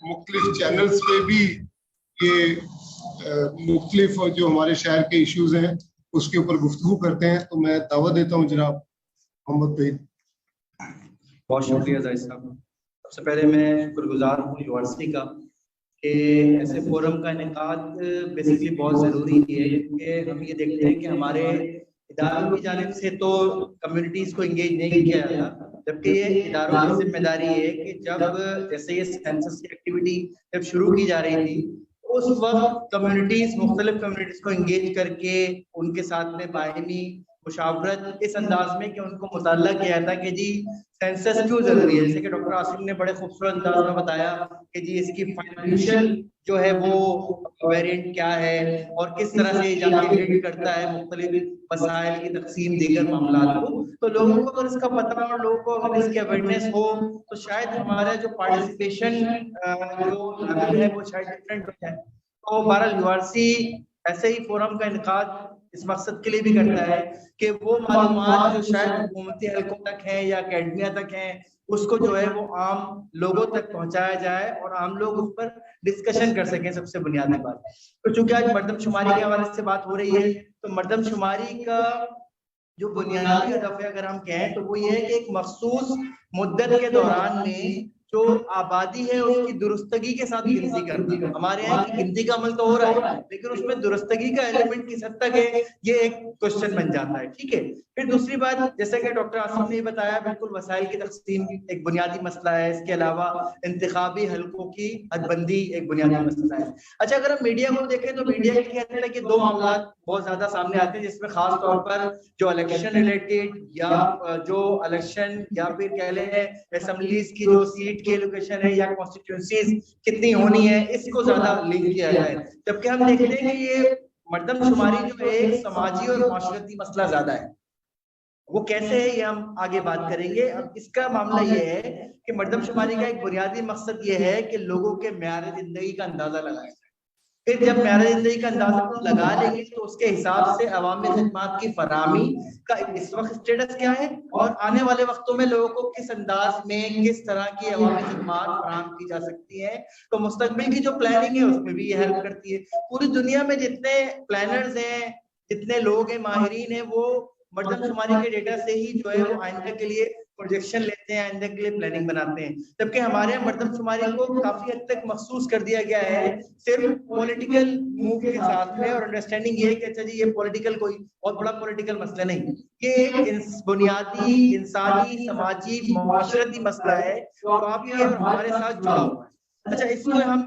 मुख्तलिफ चैनल्स पे भी ये मुख्तलिफ जो हमारे शहर के इश्यूज हैं उसके ऊपर गुफ्तगू करते हैं। तो मैं दावत देता हूँ जनाब मोहम्मद भाई। बहुत शुक्रिया जाहिद साहब। सबसे पहले मैं शुक्रगुजार हूँ यूनिवर्सिटी का कि ऐसे फोरम का इनेकाद बेसिकली बहुत ज़रूरी है, क्योंकि हम ये देखते हैं कि हमारे इदारों की जानिब से तो कम्युनिटीज़ को इंगेज नहीं किया जाता, जबकि ये इदारों की जिम्मेदारी है कि जब जैसे ये सेंसस की एक्टिविटी जब शुरू की जा रही थी उस वक्त कम्युनिटीज़ मुख्तलिफ कम्युनिटीज़ को इंगेज करके उनके साथ में बाहिमी मुशावरत इस अंदाज में कि उनको मुताल्ला किया था कि जी सेंसस क्यों जरूरी है। जैसे कि डॉक्टर आसिम ने बड़े खूबसूरत अंदाज में बताया कि जी इसकी फाइनेंशियल जो है वो वेरिएंट क्या है और किस तरह से जाके हिट करता है मुख्तलिफ वसाइल की तकसीम दीगर मामलात को। तो लोगों को अगर इसका पता और लोगों को अगर इसकी अवेयरनेस हो तो शायद हमारा जो पार्टिसिपेशन जो लेवल है वो शायद डिफरेंट हो जाए। तो बहरहाल यूआरसी ऐसे ही फोरम का इनकाद इस मकसद के लिए भी करता है कि वो मालूमात जो शायद हुकूमती हलकों तक हैं या अकेडमिया तक हैं उसको जो है वो आम लोगों तक पहुंचाया जाए और आम लोग उस पर डिस्कशन कर सकें। सबसे बुनियादी बात तो चूंकि आज मरदमशुमारी के हवाले से बात हो रही है तो मरदमशुमारी का जो बुनियादी हदफ है अगर हम कहें तो वो ये है कि एक मखसूस मुद्दत के दौरान में जो आबादी है उसकी दुरुस्तगी के साथ गिनती करना। हमारे यहाँ की गिनती का अमल तो हो रहा है लेकिन उसमें दुरुस्तगी का एलिमेंट किस हद तक है ये एक क्वेश्चन बन जाता है। ठीक है, फिर दूसरी बात जैसे कि डॉक्टर आसिम ने बताया बिल्कुल वसाइल की तकसीम एक बुनियादी मसला है, इसके अलावा इंतखाबी हलकों की हदबंदी एक बुनियादी मसला है। अच्छा, अगर हम मीडिया को देखें तो मीडिया के कहते हैं कि दो मामला बहुत ज्यादा सामने आते हैं जिसमें खास तौर पर जो इलेक्शन रिलेटेड या जो इलेक्शन या फिर कह लें असेंबलीज की जो सीट की एलोकेशन है या कॉन्स्टिट्यूंसीज कितनी होनी है इसको ज्यादा लिंक किया जाए, जबकि हम देखते हैं कि ये मर्दमशुमारी जो है एक समाजी और माशरती मसला ज्यादा है। वो कैसे है ये हम आगे बात करेंगे। अब इसका मामला ये है कि मर्दमशुमारी का एक बुनियादी मकसद ये है कि लोगों के म्यार जिंदगी का अंदाजा लगाया जाए। फिर जब म्यार जिंदगी का अंदाजा लगा लेंगे तो उसके हिसाब से अवामी खिदमात की फराहमी का इस वक्त स्टेटस क्या है और आने वाले वक्तों में लोगों को किस अंदाज में किस तरह की अवामी खिदमात फराहम की जा सकती है। तो मुस्तकबिल की जो प्लानिंग है उसमें भी ये हेल्प करती है। पूरी दुनिया में जितने प्लानर्स हैं जितने लोग हैं माहिरीन हैं वो मर्दमशुमारी के डेटा से ही जो है वो आइंदा के लिए प्रोजेक्शन लेते हैं, आइंदा के लिए प्लानिंग बनाते हैं। जबकि हमारे यहाँ मर्दमशुमारी को काफी हद तक मखसूस कर दिया गया है सिर्फ पॉलिटिकल मूव के साथ में और अंडरस्टैंडिंग ये है कि अच्छा जी ये पॉलिटिकल कोई बहुत बड़ा पॉलिटिकल मसला नहीं, ये एक बुनियादी इंसानी समाजी माशरती मसला है जो आपके और हमारे साथ जुड़ा हुआ है। अच्छा, इसमें हम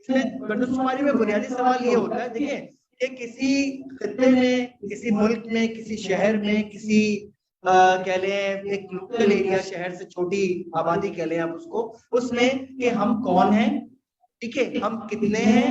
मर्दमशुमारी में बुनियादी सवाल ये होता है, देखिए कि किसी खित्ते में, किसी मुल्क में, किसी शहर में, किसी कह लें एक लोकल एरिया शहर से छोटी आबादी कह लें आप उसको, उसमें कि हम कौन हैं, ठीक है, हम कितने हैं,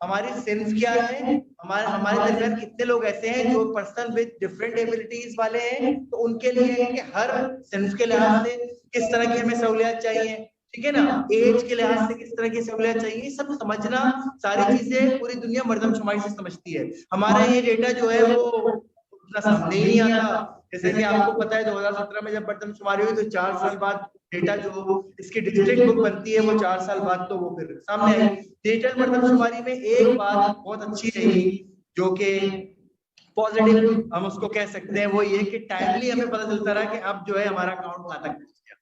हमारी सिंफ क्या है, हमारे दरमियान कितने लोग ऐसे हैं जो पर्सन विद डिफरेंट एबिलिटीज वाले हैं, तो उनके लिए कि हर सिंफ के लिहाज से किस तरह की हमें सहूलियत चाहिए, ठीक है ना, एज के लिहाज से किस तरह की सहूलियत चाहिए, सब समझना सारी चीजें पूरी दुनिया मर्दमशुमारी से समझती है। हमारा ये डेटा जो है वो उतना सामने ही नहीं आता। जैसे कि आपको पता है 2017 में जब मर्दमशुमारी हुई तो 4 साल बाद डेटा जो इसकी डिजिटल बुक बनती है वो 4 साल बाद तो वो फिर सामने आई। डिजिटल मर्दमशुमारी में एक बात बहुत अच्छी रही जो कि पॉजिटिव हम उसको कह सकते हैं, वो ये कि टाइमली हमें पता चलता रहा कि अब जो है हमारा अकाउंट कहाँ तक पहुंच गया।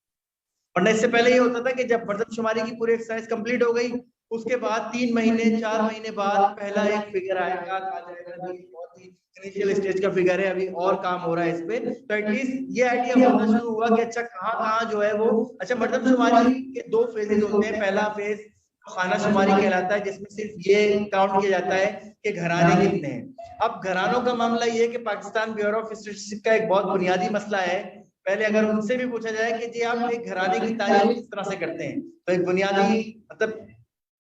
वरना इससे पहले ये होता था कि जब मर्दमशुमारी की पूरी एक्सरसाइज कंप्लीट हो गई उसके बाद 3 महीने 4 महीने बाद पहला एक फिगर आएगा, आ जाएगा, बहुत ही इनिशियल स्टेज का फिगर है, अभी और काम हो रहा है इस पे। तो एटलीस्ट ये आइडिया होना शुरू हुआ कि अच्छा कहाँ जो है वो, अच्छा मर्दमशुमारी के 2 फेजेज होते हैं। पहला फेज खाना शुमारी कहलाता है जिसमें सिर्फ ये काउंट किया जाता है कि घराने कितने हैं। अब घरानों का मामला ये है कि पाकिस्तान ब्यूरो ऑफ स्टैटिस्टिक्स का एक बहुत बुनियादी मसला है। पहले अगर उनसे भी पूछा जाए कि जी आप एक घराने की तारीफ किस तरह से करते हैं, तो एक बुनियादी मतलब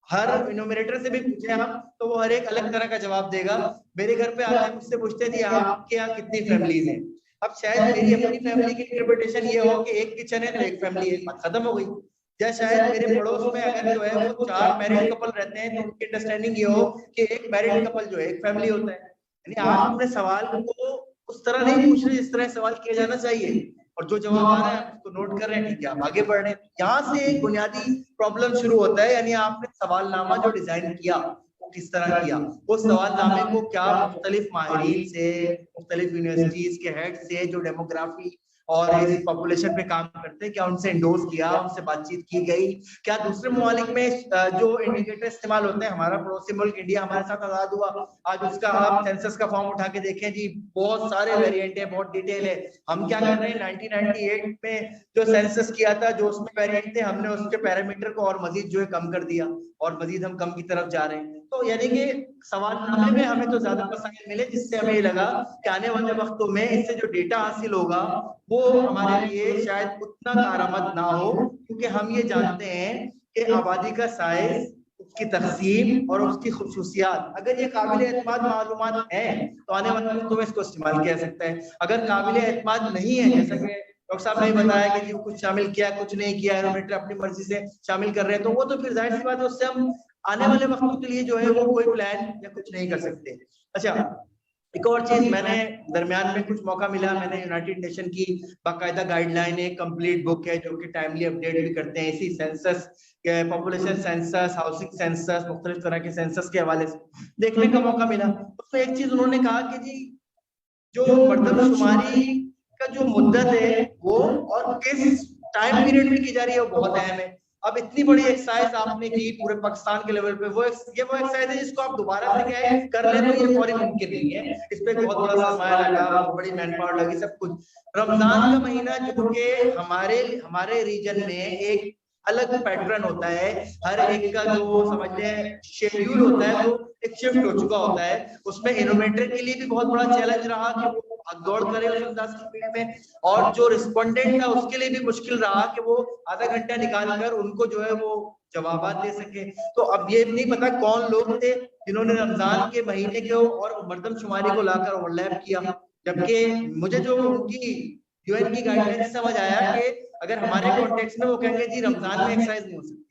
हर इनोमिनेटर से भी पूछे हम तो वो हर एक अलग तरह का जवाब देगा। मेरे घर पे आते हैं मुझसे पूछते हैं जी आपके यहाँ कितनी फैमिलीज हैं। अब शायद मेरी अपनी फैमिली की इंटरप्रिटेशन ये हो कि एक किचन है तो एक फैमिली है, बात खत्म हो गई। या शायद मेरे पड़ोस में अगर जो है वो 4 मैरिड कपल रहते हैं तो उनकी अंडरस्टैंडिंग ये हो कि एक मैरिड कपल जो है एक फैमिली होता है। यानी आप अपने सवाल को उस तरह नहीं पूछ रहे जिस तरह सवाल किया जाना चाहिए। और जो जवाब आ रहा है आप उसको नोट कर रहे हैं, ठीक है, आप आगे बढ़ रहे हैं। यहाँ से एक बुनियादी प्रॉब्लम शुरू होता है, यानी आपने सवालनामा जो डिजाइन किया वो किस तरह किया, उस सवालनामे को क्या मुख्तलिफ माहिरीन से, मुख्तलिफ यूनिवर्सिटीज के हेड से जो डेमोग्राफी और इस पॉपुलेशन पे काम करते हैं, क्या उनसे इंडोर्स किया, उनसे बातचीत की गई, क्या दूसरे ममालिक में जो इंडिकेटर इस्तेमाल होते हैं, हमारा पड़ोसी मुल्क इंडिया हमारे साथ आजाद हुआ, आज उसका आप सेंसस का फॉर्म उठा के देखें जी, बहुत सारे वेरिएंट है, बहुत डिटेल है। हम क्या कर रहे हैं, 1998 में जो सेंसस किया था, जो उसमें वेरिएंट थे, हमने उसके पैरामीटर को और मजीद जो है कम कर दिया, और मजीद हम कम की तरफ जा रहे हैं। तो यानी कि सवालनामे में हमें तो ज्यादा मसाइल मिले, जिससे हमें ये लगा कि आने वाले वक्तों में इससे जो डेटा हासिल होगा वो हमारे लिए शायद उतना कारआमद ना हो, क्योंकि हम ये जानते हैं कि आबादी का साइज, उसकी तकसीम और उसकी खुसूसियात अगर ये काबिल एतमाद मालूमात हैं तो आने वाले वक्तों में इसको इस्तेमाल किया जा सकता है। अगर काबिल एतमाद नहीं है, जैसा कि डॉक्टर साहब ने बताया कि जी कुछ शामिल किया, कुछ नहीं किया, एरोमीटर अपनी मर्जी से शामिल कर रहे हैं, तो वो तो फिर जाहिर सी बात है, उससे हम आने वाले वक्तों के लिए जो है वो कोई प्लान या कुछ नहीं कर सकते। अच्छा, एक और चीज, मैंने दरमियान में कुछ मौका मिला, मैंने यूनाइटेड नेशन की बाकायदा गाइडलाइन, एक कंप्लीट बुक है जो कि टाइमली अपडेट भी करते हैं इसी census, population census, housing census, मुख्तलिफ तरह के सेंसस के हवाले से देखने का मौका मिला। उसमें एक चीज उन्होंने कहा कि जी जो मर्दमशुमारी का जो मुद्दत है वो और किस टाइम पीरियड में की जा रही है वो बहुत अहम है। अब इतनी बड़ी एक्सरसाइज आपने की पूरे पाकिस्तान के लेवल पे, वो एक्सरसाइज है जिसको आप दोबारा से क्या है कर ले तो ये फौरी मुमकिन नहीं है, इस पे बहुत बड़ा सरमाया लगा, बहुत बड़ी मैन पावर लगी, सब कुछ। रमजान का महीना जो कि हमारे रीजन में एक अलग पैटर्न होता है, हर एक का जो समझ लें शेड्यूल होता है वो एक शिफ्ट हो चुका होता है, उसमें इनोवेटर के लिए भी बहुत बड़ा चैलेंज रहा कि वो दौड़ करे उस अंदाज की स्पीड में, और जो रिस्पोंडेंट था उसके लिए भी मुश्किल रहा कि वो आधा घंटा निकाल कर उनको जो है वो जवाब दे सके। तो अब ये नहीं पता कौन लोग थे जिन्होंने रमजान के महीने को और मर्दमशुमारी को लाकर ओवरलैप किया, जबकि मुझे जो उनकी यूएन की गाइडलाइन समझ आया कि अगर हमारे कॉन्टेक्स्ट में वो कहेंगे जी रमजान में एक्सरसाइज नहीं हो सकती,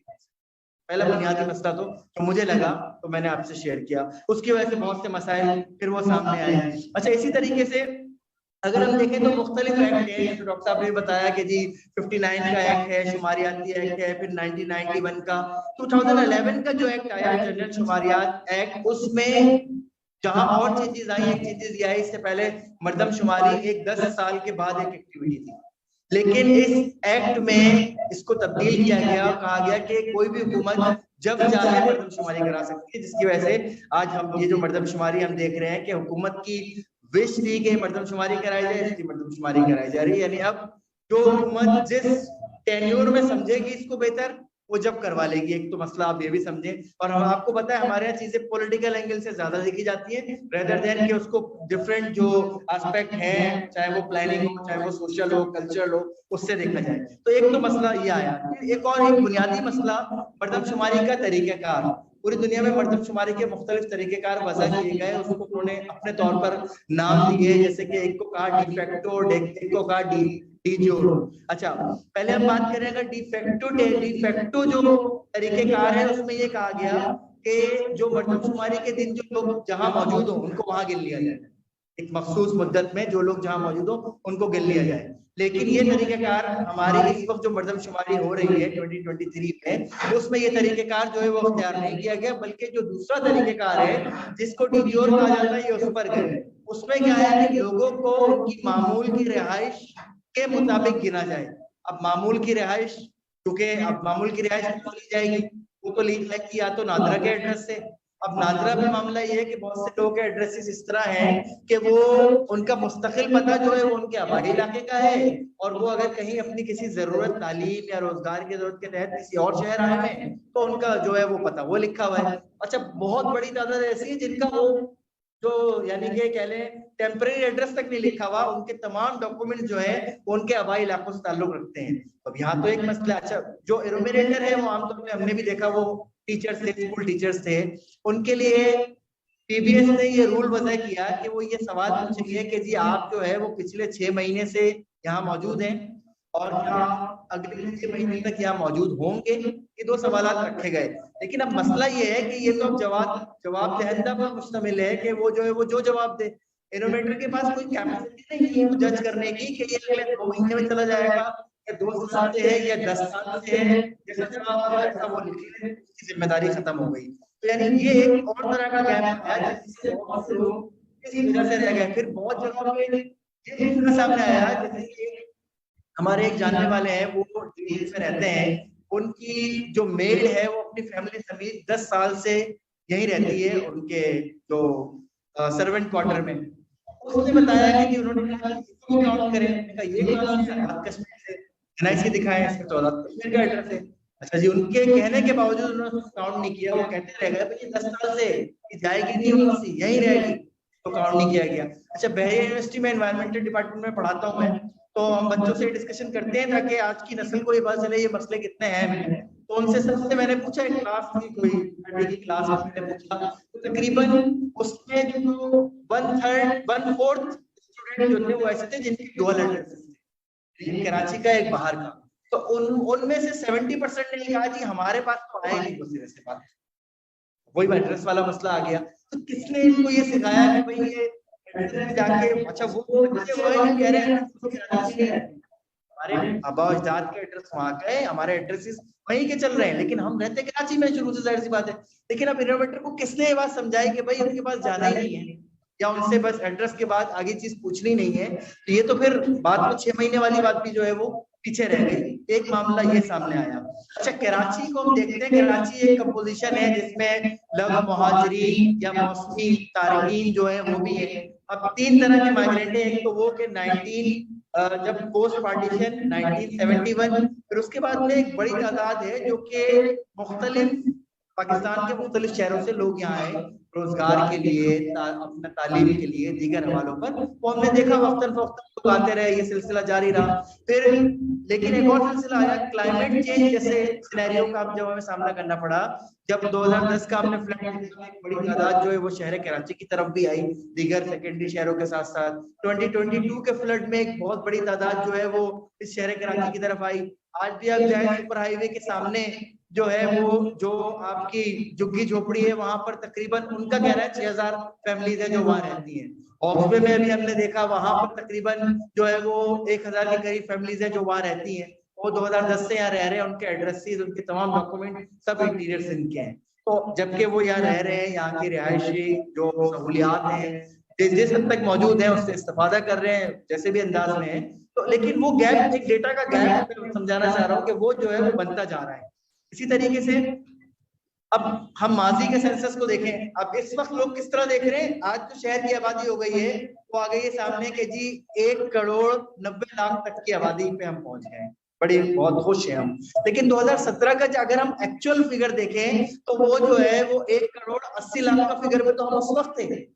पहला बुनियादी मसला तो मुझे लगा, तो मैंने आपसे शेयर किया, उसकी वजह से बहुत से मसाइल फिर वो सामने आए। अच्छा, इसी तरीके से अगर हम देखें तो मुख्तलिफ एक्ट है, जैसे डॉक्टर साहब ने बताया कि जी 59 का एक्ट है, शुमारियाती एक्ट है, फिर 1991 का, 2011 का जो एक्ट आया जनरल शुमारियात एक्ट, उसमें जहां और चीजें आई, एक चीज आई, इससे पहले मर्दमशुमारी एक 10 साल के बाद एक एक्टिविटी थी, लेकिन इस एक्ट में इसको तब्दील किया गया, कहा गया कि कोई भी हुकूमत जब चाहे मर्दमशुमारी करा सकती है, जिसकी वजह से आज हम ये जो मर्दमशुमारी हम देख रहे हैं कि हुकूमत की विश थी कि मर्दमशुमारी कराई जाए, इसकी मर्दमशुमारी कराई जा रही है। यानी अब जो हुकूमत जिस टेन्योर में समझेगी इसको बेहतर, वो जब करवा लेगी। एक तो मसला आप ये भी समझे, और हम आपको पता है हमारे यहाँ चीजें पॉलिटिकल एंगल से ज्यादा देखी जाती है रेदर देन कि उसको डिफरेंट जो एस्पेक्ट है, चाहे वो प्लानिंग हो, चाहे वो सोशल हो, कल्चरल हो, उससे देखा जाए। तो एक तो मसला ये आया, एक और एक बुनियादी मसला मर्दमशुमारी का तरीक़ेकार। पूरी दुनिया में मर्दमशुमारी के मुख्तलिफ तरीक़ेकार वज़ा किए गए, उसको उन्होंने अपने तौर पर नाम दिए, जैसे कि एक को कहा डिफेक्टो, एक को कहा डी ज्यूरो। अच्छा, पहले हम बात करें अगर डिफेक्टो जो तरीक़ेकार है, उसमें ये कहा गया कि जो मर्दमशुमारी के दिन जो लोग जहां मौजूद हो उनको वहां गिन लिया जाए, एक मखसूस मुद्दत में जो लोग जहां मौजूद हो उनको गिन लिया जाए। लेकिन ये तरीक़ेकार हमारी इस वक्त जो मर्दमशुमारी हो रही है 2023 में, उसमें ये तरीक़ेकार जो है वो अख्तियार नहीं किया गया, बल्कि जो दूसरा तरीक़ेकार है जिसको डी ज्यूरो कहा जाता है, ये उस पर गए। उसमें क्या है कि लोगों को उनकी मामूल की रिहाइश के मुताबिक गिना जाए। अब मामूल की रिहाइश, क्योंकि अब मामूल की रिहाइश तो ली जाएगी, वो तो ली जाएगी या तो नादरा के एड्रेस से। अब नादरा में मामला ये है कि बहुत से लोगों के एड्रेसेस इस तरह हैं कि वो उनका मुस्तकिल पता जो है वो उनके आबादी इलाके का है, और वो अगर कहीं अपनी किसी जरूरत, तालीम या रोजगार की जरूरत के तहत किसी और शहर आए हैं तो उनका जो है वो पता वो लिखा हुआ है। अच्छा, बहुत बड़ी तादाद ऐसी है जिनका वो जो यानी कि कह लें टेम्परेरी एड्रेस तक नहीं लिखा हुआ, उनके तमाम डॉक्यूमेंट जो है उनके आबाई इलाकों से ताल्लुक रखते हैं। अब यहाँ तो एक मसला। अच्छा, जो एनुमरेटर है वो आमतौर पर हमने भी देखा वो टीचर्स थे, स्कूल टीचर्स थे, उनके लिए पीबीएस ने ये रूल वज़ा किया कि वो ये सवाल पूछेंगे कि जी आप जो है वो पिछले 6 महीने से यहाँ मौजूद हैं और यहाँ अगले 6 महीने तक यहाँ मौजूद होंगे। ये 2 सवाल रखे गए। लेकिन अब मसला ये है कि ये तो अब जवाब दहंदा पर मुश्तमिल है कि वो जो है वो जो जवाब दे। इनोवेटर के पास कोई कैपेसिटी नहीं है जज करने की कि ये अगले 2 महीने में चला जाएगा या 2 साल से है या 10 साल से है, जैसा वो लिखे, जिम्मेदारी खत्म हो गई। तो यानी ये एक और तरह का गैप है जिससे बहुत से लोग इस वजह से रह गए। फिर बहुत जगहों पे ये चीज सामने आया, जैसे कि हमारे एक जानने वाले हैं, वो दिल्ली में रहते हैं, उनकी जो मेड है वो अपनी फैमिली समेत 10 साल से यहीं रहती है उनके जो सर्वेंट क्वार्टर में। उसने बताया कि उन्होंने कहा इसको काउंट करें, ये कश्मीर से एनआईसी दिखाएं, इसका 14 कश्मीर का एड्रेस है। अच्छा जी, उनके कहने के बावजूद उन्होंने काउंट नहीं किया, वो कहते रह गए भाई 10 साल से जाएगी नहीं वापसी, यहीं रहेगी, तो काउंट नहीं किया गया। अच्छा, बहरिया यूनिवर्सिटी में एनवायरमेंटल डिपार्टमेंट में पढ़ाता हूँ मैं, तो हम बच्चों से डिस्कशन करते हैं ताकि आज की नस्ल को ये पता चले ये मसले कितने हैं। तो उनसे सबसे मैंने पूछा, एक क्लास की कोई क्लास मैंने पूछा, तो तकरीबन उसमें जो 1/4 स्टूडेंट जो थे वो ऐसे थे जिनके डुअल एड्रेसेस थे, एक कराची का एक बाहर का। तो उनमें से 70% ने कहा जी हमारे पास तो आएगी वो सिरे से बात, वही एड्रेस वाला मसला आ गया। तो किसने इनको ये सिखाया कि भाई ये जाके, अच्छा वो कह रहे हैं हमारे आबा अजदाद के एड्रेस वहां का है, हमारे एड्रेसेस वहीं के चल रहे हैं, लेकिन हम रहते कराची में शुरू से, जाहिर सी बात है। लेकिन अब इनोवेटर को किसने ये बात समझाई कि भाई उनके पास जाना ही नहीं है या उनसे बस एड्रेस के बाद आगे चीज पूछनी नहीं है, तो ये तो फिर बात तो 6 महीने वाली बात भी जो है वो पीछे रह गई। एक मामला ये सामने आया। अच्छा, कराची को हम देखते हैं, कराची एक कंपोजिशन है जिसमें लग मुहाजिरीन या मौसमी तारकीन जो है वो भी है। अब 3 तरह के माइग्रेंट है, एक तो वो कि 19 जब पोस्ट पार्टीशन 1971, फिर उसके बाद में एक बड़ी तादाद है जो कि मुख्तलिफ पाकिस्तान के मुख्तलिफ शहरों से लोग यहाँ आए रोजगार के लिए, अपना तालीम के लिए, दीगर हवालों पर। वो हमने देखा वक्तन फवक्तन लोग आते रहे, ये सिलसिला जारी रहा। फिर लेकिन एक और सिलसिला आया, क्लाइमेट चेंज जैसे सिनेरियो का जब हमें सामना करना पड़ा, जब 2010 का हमने फ्लड, एक बड़ी तादाद जो है वो शहर कराची की तरफ भी आई, दीगर सेकेंडरी शहरों के साथ साथ। 2022 के फ्लड में एक बहुत बड़ी तादाद जो है वो इस शहर कराची की तरफ आई। आज भी आप जाए सुपर हाईवे के सामने जो है वो जो आपकी झुग्गी झोपड़ी है, वहां पर तकरीबन उनका कहना है 6000 फैमिलीज है जो वहां रहती हैं। ऑक्सफे में अभी हमने देखा वहां पर तकरीबन जो है वो 1000 के करीब फैमिलीज है जो वहां रहती हैं। वो 2010 से यहाँ रह रहे हैं, उनके एड्रेसेस, उनके तमाम डॉक्यूमेंट सब इंटीरियर से इनके हैं। तो जबकि वो यहाँ रह रहे हैं, यहाँ की रिहायशी जो सहूलियात हैं जिस हद तक मौजूद है उससे इस्तेफादा कर रहे हैं जैसे भी अंदाज में है। तो लेकिन वो गैप, एक डेटा का गैप समझाना चाह रहा हूँ कि वो जो है वो बनता जा रहा है। इसी तरीके से अब हम माजी के सेंसस को देखें, अब इस वक्त लोग किस तरह देख रहे हैं। आज जो शहर की आबादी हो गई है वो आ गई है सामने कि जी 1,90,00,000 तक की आबादी पे हम पहुंच गए, बड़ी बहुत खुश हैं हम। लेकिन 2017 का अगर हम एक्चुअल फिगर देखें तो वो जो है वो 1,80,00,000 का फिगर में तो हम उस वक्त थे।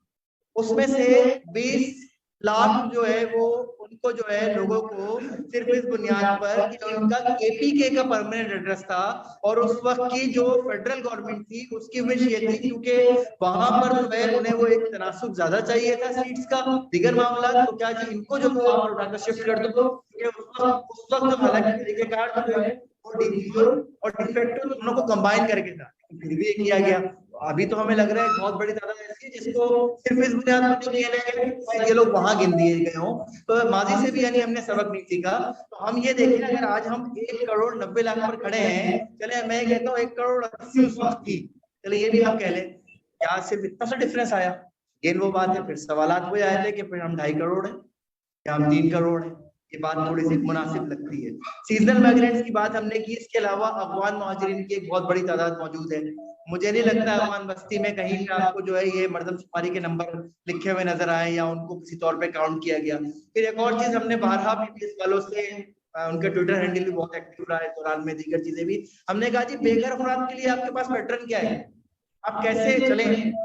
उसमें से 20 लाख जो है वो उनको जो है लोगों को सिर्फ इस बुनियाद पर कि उनका केपीके का परमानेंट एड्रेस था, और उस वक्त की जो फेडरल गवर्नमेंट थी उसकी विश ये थी क्योंकि वहां पर जो है उन्हें वो एक तनासुब ज्यादा चाहिए था सीट्स का, दीगर मामला, तो क्या जी इनको जो आप उठाकर शिफ्ट कर दो। उस वक्त हालांकि तरीकेकार जो है और डिफेक्टो दोनों को कंबाइन करके था, फिर भी किया गया। अभी तो हमें लग रहा है बहुत बड़ी तादाद ऐसी है जिसको सिर्फ इस बुनियाद पर नहीं किया ये लोग वहां गिन दिए गए हों। तो माजी से भी यानी हमने सबक नहीं सीखा। तो हम ये देखें, अगर आज हम 1,90,00,000 पर खड़े हैं, चले मैं कहता हूँ 1,80,00,000 उस वक्त की, चले ये भी हम कह लें, क्या सिर्फ इतना सा डिफरेंस आया? ये वो बात है। फिर सवालात वो आए थे कि फिर हम 2.5 करोड़ है या हम 3 करोड़ है, ये बात थोड़ी सी मुनासिब लगती है। सीजनल माइग्रेंट्स की बात हमने की, इसके अलावा अफगान मुहाजिरीन की एक बहुत बड़ी तादाद मौजूद है। मुझे नहीं लगता अफगान बस्ती में कहीं पे आपको जो है ये मर्दमशुमारी के नंबर लिखे हुए नजर आए या उनको किसी तौर पे काउंट किया गया। फिर एक और चीज हमने बारहा पीपीएस वालों से, उनका ट्विटर हैंडल भी बहुत एक्टिव रहा है दौरान में, दीगर चीजें भी, हमने कहा जी बेघर अफराद के लिए आपके पास पैटर्न क्या है, आप कैसे चले,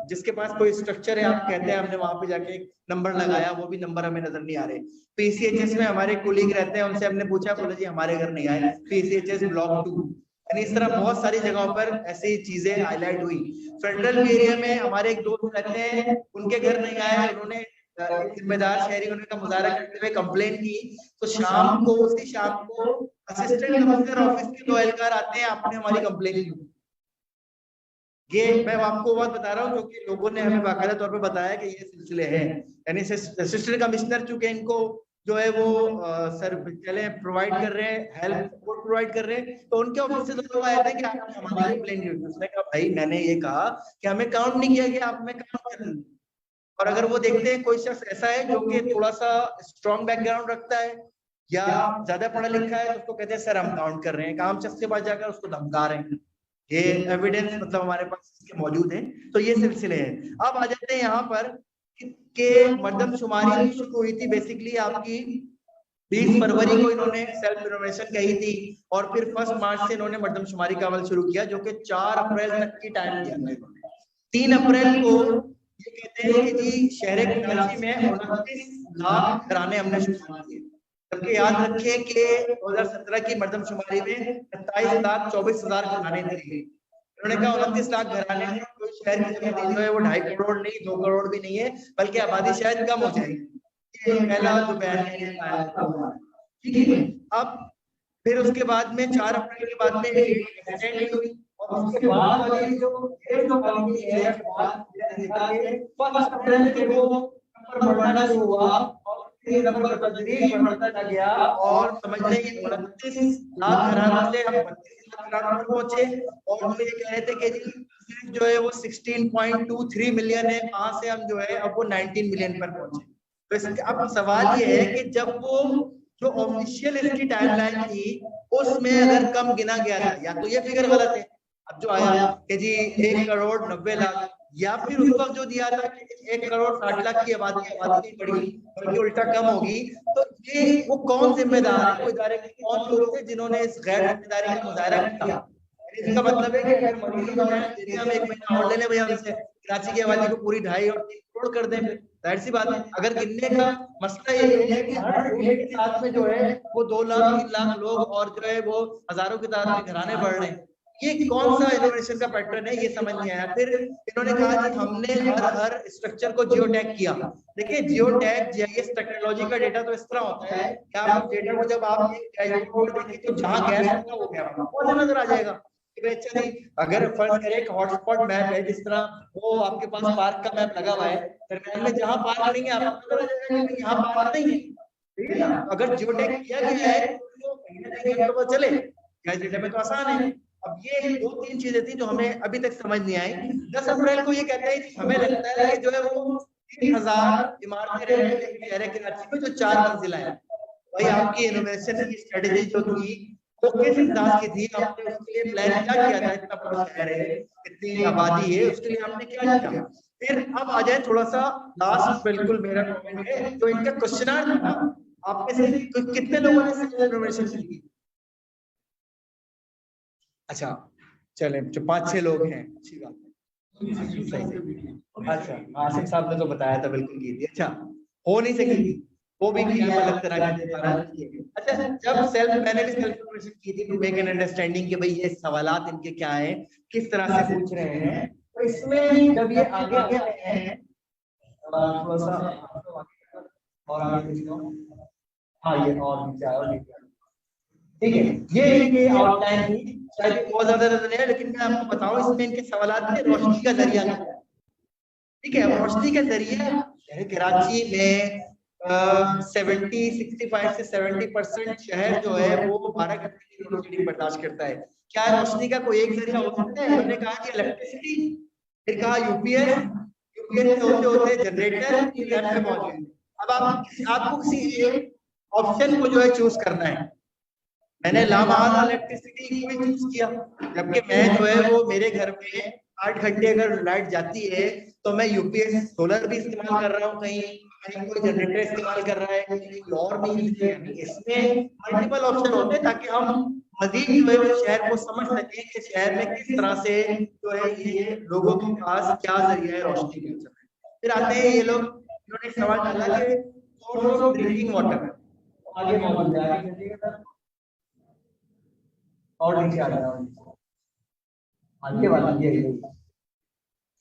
जिसके पास कोई स्ट्रक्चर है आप कहते हैं हमने वहां पे जाके एक नंबर लगाया, वो भी नंबर हमें नजर नहीं आ रहे। पीसीएचएस में हमारे कोलीग रहते हैं, उनसे हमने पूछा, बोले जी हमारे घर नहीं आए, पीसीएचएस ब्लॉक 2। यानी इस तरह बहुत सारी जगहों पर ऐसी चीजें हाईलाइट हुई। फेडरल एरिया में हमारे एक दोस्त रहते हैं, उनके घर नहीं आए, उन्होंने जिम्मेदार शहरी होने का मुजाहरा करते हुए कंप्लेन की। तो शाम को, उसी शाम को असिस्टेंट कमिश्नर ऑफिस के 2 एहलकार आते हैं, आपने हमारी कंप्लेन की। ये मैं आपको बात बता रहा हूँ क्योंकि लोगों ने हमें बाकायदा तौर पे बताया कि ये सिलसिले हैं, यानी असिस्टेंट कमिश्नर चूंकि इनको जो है वो सर चले प्रोवाइड कर रहे हैं, हेल्प सपोर्ट प्रोवाइड कर रहे हैं, तो उनके ऑफिस से लोग आए थे कि आपने हमारी कंप्लेंट की। उसने कहा भाई मैंने ये कहा कि हमें काउंट नहीं किया गया, आप में काउंट कर लें। और अगर वो देखते हैं कोई शख्स ऐसा है जो कि थोड़ा सा स्ट्रॉन्ग बैकग्राउंड रखता है या ज्यादा पढ़ा लिखा है, तो उसको कहते हैं सर हम काउंट कर रहे हैं, काम शख्स के पास जाकर उसको धमका रहे हैं। ये एविडेंस मतलब हमारे पास इसके मौजूद है। तो ये सिलसिले हैं। अब आ जाते हैं यहाँ पर कि मर्दमशुमारी शुरू हुई थी बेसिकली आपकी 20 फरवरी को इन्होंने सेल्फ इनोवेशन कही थी, और फिर 1 मार्च से इन्होंने मर्दमशुमारी का अमल शुरू किया, जो कि 4 अप्रैल तक की टाइम दिया था इन्होंने। 3 अप्रैल को ये कहते हैं कि जी शहर कराची में 29 लाख घराने हमने शुमार किए, जबकि याद रखें कि 2017 की मर्दमशुमारी में 27,24,000 घराने थे। उन्होंने कहा 29 लाख घराने हैं, कोई शहर की आबादी जो है वो 2.5 करोड़ नहीं, 2 करोड़ भी नहीं है, बल्कि आबादी शायद कम हो जाएगी। ये पहला जो बयान है, ठीक है। अब फिर उसके बाद में 4 अप्रैल के बाद में एक्सटेंड हुई, और उसके बाद वाली जो पालिसी है, 1 अप्रैल के वो नंबर बढ़ना शुरू हुआ, और ये नंबर तदरीज बढ़ता गया, और समझ लें 29 लाख घरानों से हम 32 लाख घरानों पर पहुंचे, और हम ये कह रहे थे कि जी जो है वो 16.23 मिलियन है, वहां से हम जो है अब वो 19 मिलियन पर पहुंचे। तो इसका अब सवाल ये है कि जब वो जो ऑफिशियल इसकी टाइमलाइन थी उसमें अगर कम गिना गया था, या तो ये फिगर गलत है, अब जो आया कि जी 1 करोड़ 90 लाख, या फिर उस वक्त जो दिया था कि 1 करोड़ 60 लाख की आबादी नहीं बढ़ी बल्कि उल्टा कम होगी, तो ये वो कौन जिम्मेदार है, वो इदारे के कौन लोग थे जिन्होंने इस गैर जिम्मेदारी का मुजाहरा किया। इसका मतलब है कि अगर मरीजों को हम 1 महीना और ले लें भैया हमसे, कराची की आबादी को पूरी 2.5 और 3 करोड़ कर दें, जाहिर सी बात है। अगर गिनने का मसला ये है कि हर जिले के साथ में जो है वो 2 लाख 3 लाख लोग और जो है वो हजारों की तादाद में घराने बढ़ रहे हैं, ये कौन सा इनोवेशन का पैटर्न है, ये समझ नहीं आया। फिर इन्होंने कहा कि हमने हर स्ट्रक्चर को जियो टैग किया। देखिए जियो टैग जीआईएस टेक्नोलॉजी का डेटा तो इस तरह होता है कि आप डेटा को जब आप देखिए तो जहां गैस लगा वो गैस वो नजर आ जाएगा। अच्छा नहीं, अगर फर्ज करें एक हॉटस्पॉट मैप है, जिस तरह वो आपके पास पार्क का मैप लगा हुआ है, दरमियान में जहां पार्क नहीं है आपको नजर आ जाएगा कि यहाँ पार्क नहीं है, ठीक है ना। अगर जियो टैग किया गया है तो कहीं ना कहीं आपको पता चले, गैस डेटा में तो आसान है। अब ये 2-3 चीजें थी जो हमें अभी तक समझ नहीं आई। 10 अप्रैल को ये कहते हैं हमें लगता है कि जो है वो 3000 इमारतें रहेंगी शहर कराची में जो 4 मंजिला है। भाई आपकी इनोवेशन की स्ट्रेटेजी जो थी वो किस अंदाज की थी, आपने उसके लिए प्लान क्या किया था, इतना बड़ा शहर है, इतनी आबादी है, उसके लिए आपने क्या किया। फिर अब आ जाए थोड़ा सा लास्ट, बिल्कुल मेरा कमेंट है, जो इनका क्वेश्चन था आप में से कितने लोगों ने इनोवेशन की। अच्छा चले, जो 5-6 लोग हैं, अच्छी बात है। अच्छा आसिफ साहब ने तो बताया था बिल्कुल की थी। अच्छा हो नहीं सकी वो भी की अलग तरह की। अच्छा जब मैंने भी सेल्फ इनोवेशन की थी टू मेक एन अंडरस्टैंडिंग कि भाई ये सवालात इनके क्या हैं, किस तरह से पूछ रहे हैं, तो इसमें जब ये आगे आगे आए हैं थोड़ा सा और आगे, हाँ ये और नीचे आया, ठीक है। ये आउटलाइन थी, शायद बहुत ज्यादा नहीं है, लेकिन मैं आपको बताऊं इसमें इनके सवालात में रोशनी का जरिया क्या है, ठीक है। रोशनी का जरिया कराची में 65 से 70% शहर जो है वो 12 घंटे की रोशनी बर्दाश्त करता है। क्या रोशनी का कोई एक जरिया हो सकता है? उन्होंने कहा कि इलेक्ट्रिसिटी, फिर कहा यूपीएस से होते होते जनरेटर की लैब में मौजूद है। अब आपको किसी एक ऑप्शन को जो है चूज करना है। मैंने लामहाल इलेक्ट्रिसिटी को चूज किया, जबकि मैं जो है वो मेरे घर में 8 घंटे अगर लाइट जाती है तो मैं यूपीएस सोलर भी इस्तेमाल कर रहा हूँ, कहीं कोई जनरेटर इस्तेमाल कर रहा है, कहीं और भी। इसमें मल्टीपल ऑप्शन होते हैं ताकि हम मजीद जो है शहर को समझ सकें कि शहर में किस तरह से जो है ये लोगों के पास क्या जरिया है रोशनी का। फिर आते हैं ये लोग, इन्होंने सवाल डाला कि सोर्स ऑफ ड्रिंकिंग वाटर आगे मौजूद है, और नीचे आ रहा है आगे वाला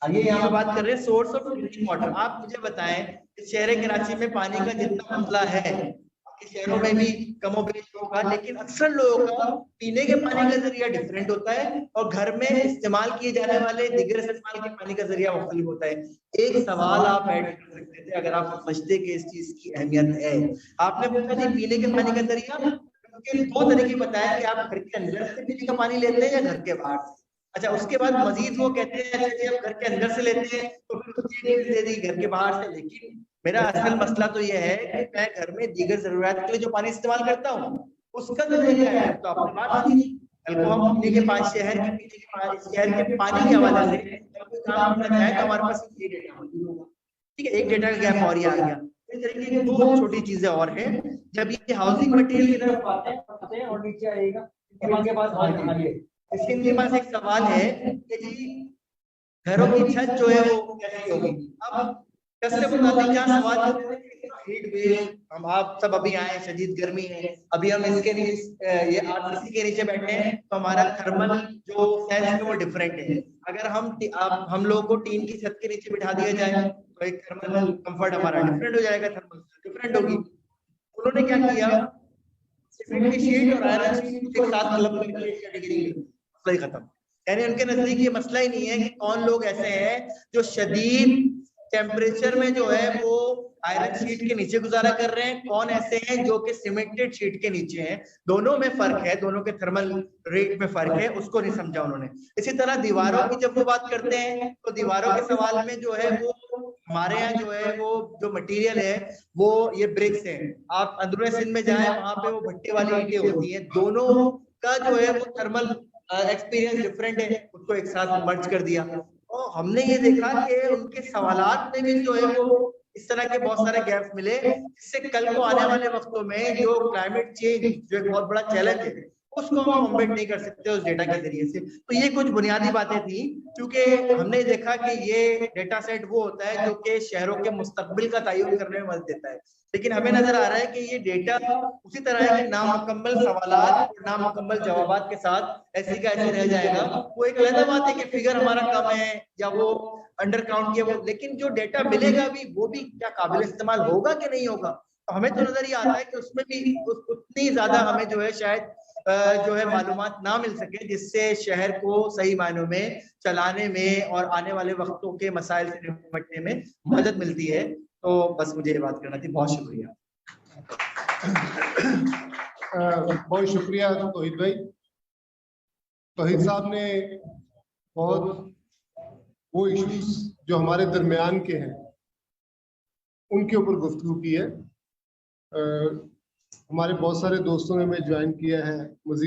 ये यहाँ पे बात कर रहे हैं सोर्स ऑफ ड्रिंकिंग वाटर। आप मुझे बताएं शहर कराची में पानी का जितना मसला है, कि शहरों में भी कमोबेश होगा, लेकिन अक्सर लोगों का पीने के पानी का जरिया डिफरेंट होता है और घर में इस्तेमाल किए जाने वाले दिगर इस्तेमाल के पानी का जरिया मुख्तलिफ होता है। एक सवाल आप ऐड कर सकते थे अगर आप समझते कि इस चीज की अहमियत है। आपने पूछा जी पीने के पानी का जरिया, क्योंकि दो तरीके बताया कि आप घर के अंदर से पीने का पानी लेते हैं या घर के बाहर से। अच्छा, उसके बाद मजीद वो कहते हैं अच्छा जी आप घर के अंदर से लेते हैं तो फिर उसकी डिटेल दे दी घर के बाहर से। लेकिन मेरा असल मसला तो यह है कि मैं घर में दीगर जरूरियात के लिए जो पानी इस्तेमाल करता हूँ उसका जरिया है। तो आपने बात की कल को हम पीने के पानी शहर के पीने के शहर के पानी के हवाले से कोई काम करना चाहे तो हमारे पास ये डेटा मौजूद होगा। ठीक है, एक डेटा का गैप और ही आ गया। इस तरीके की दो छोटी चीजें और हैं। जब ये हाउसिंग मटेरियल की तरफ आते हैं और नीचे आएगा के पास इसके पास एक सवाल है कि जी घरों की छत जो है वो कैसी होगी। अब छत से मुताबिक क्या सवाल हीट वेव, हम आप सब अभी आए, शदीद गर्मी है, अभी हम इसके नीचे ये आरसीसी के नीचे बैठे हैं तो हमारा थर्मल जो सेंस है वो डिफरेंट है। अगर हम लोगों को टीन की छत के नीचे बिठा दिया जाए तो एक थर्मल कंफर्ट हमारा डिफरेंट हो जाएगा, थर्मल डिफरेंट होगी। उन्होंने क्या किया, सीमेंट की शीट और आयरन शीट एक साथ क्लब करके कैटेगरी मसला ही खत्म। यानी उनके नजदीक ये मसला ही नहीं है कि कौन लोग ऐसे हैं जो शदीद टेम्परेचर में जो है वो आयरन शीट के नीचे गुजारा कर रहे हैं, कौन ऐसे हैं जो कि सीमेंटेड शीट के नीचे हैं। दोनों में फर्क है, दोनों के थर्मल रेट में फर्क है, उसको नहीं समझा उन्होंने। इसी तरह दीवारों की जब वो बात करते हैं तो दीवारों के सवाल में जो है वो हमारे यहाँ जो है वो जो मटेरियल है वो ये ब्रिक्स है। आप अंदरूनी सिंध में जाए वहां पे वो भट्टे वाली ईंटें होती हैं, दोनों का जो है वो थर्मल एक्सपीरियंस डिफरेंट है, उसको एक साथ मर्ज कर दिया। और हमने ये देखा कि उनके सवालात में भी जो है वो इस तरह के बहुत सारे गैप्स मिले, जिससे कल को आने वाले वक्तों में जो क्लाइमेट चेंज जो एक बहुत बड़ा चैलेंज है उसको हम कॉम्बेट नहीं कर सकते उस डेटा के जरिए से। तो ये कुछ बुनियादी बातें थी, क्योंकि हमने देखा कि ये डेटा सेट वो होता है जो कि शहरों के मुस्तकबिल का तयन करने में मदद देता है। लेकिन हमें नजर आ रहा है कि ये डेटा उसी तरह है कि नामुकम्मल सवालात और नामुकम्मल जवाबात के साथ ऐसे का ऐसे रह जाएगा। वो एक अलग बात है कि फिगर हमारा कम है या वो अंडर काउंट किया वो, लेकिन जो डेटा मिलेगा भी वो भी क्या काबिल इस्तेमाल होगा कि नहीं होगा। तो हमें तो नजर ये आता है कि उसमें भी उतनी ज्यादा हमें जो है शायद जो है मालूमात ना मिल सके जिससे शहर को सही मायनों में चलाने में और आने वाले वक्तों के मसाइल से निपटने में मदद मिलती है। तो बस मुझे ये बात करना थी, बहुत शुक्रिया। बहुत शुक्रिया तौहीद भाई। तौहीद साहब ने बहुत वो इश्यूज जो हमारे दरमियान के हैं उनके ऊपर गुफ्तगू की है। हमारे बहुत सारे दोस्तों ने हमें ज्वाइन किया है। मजीद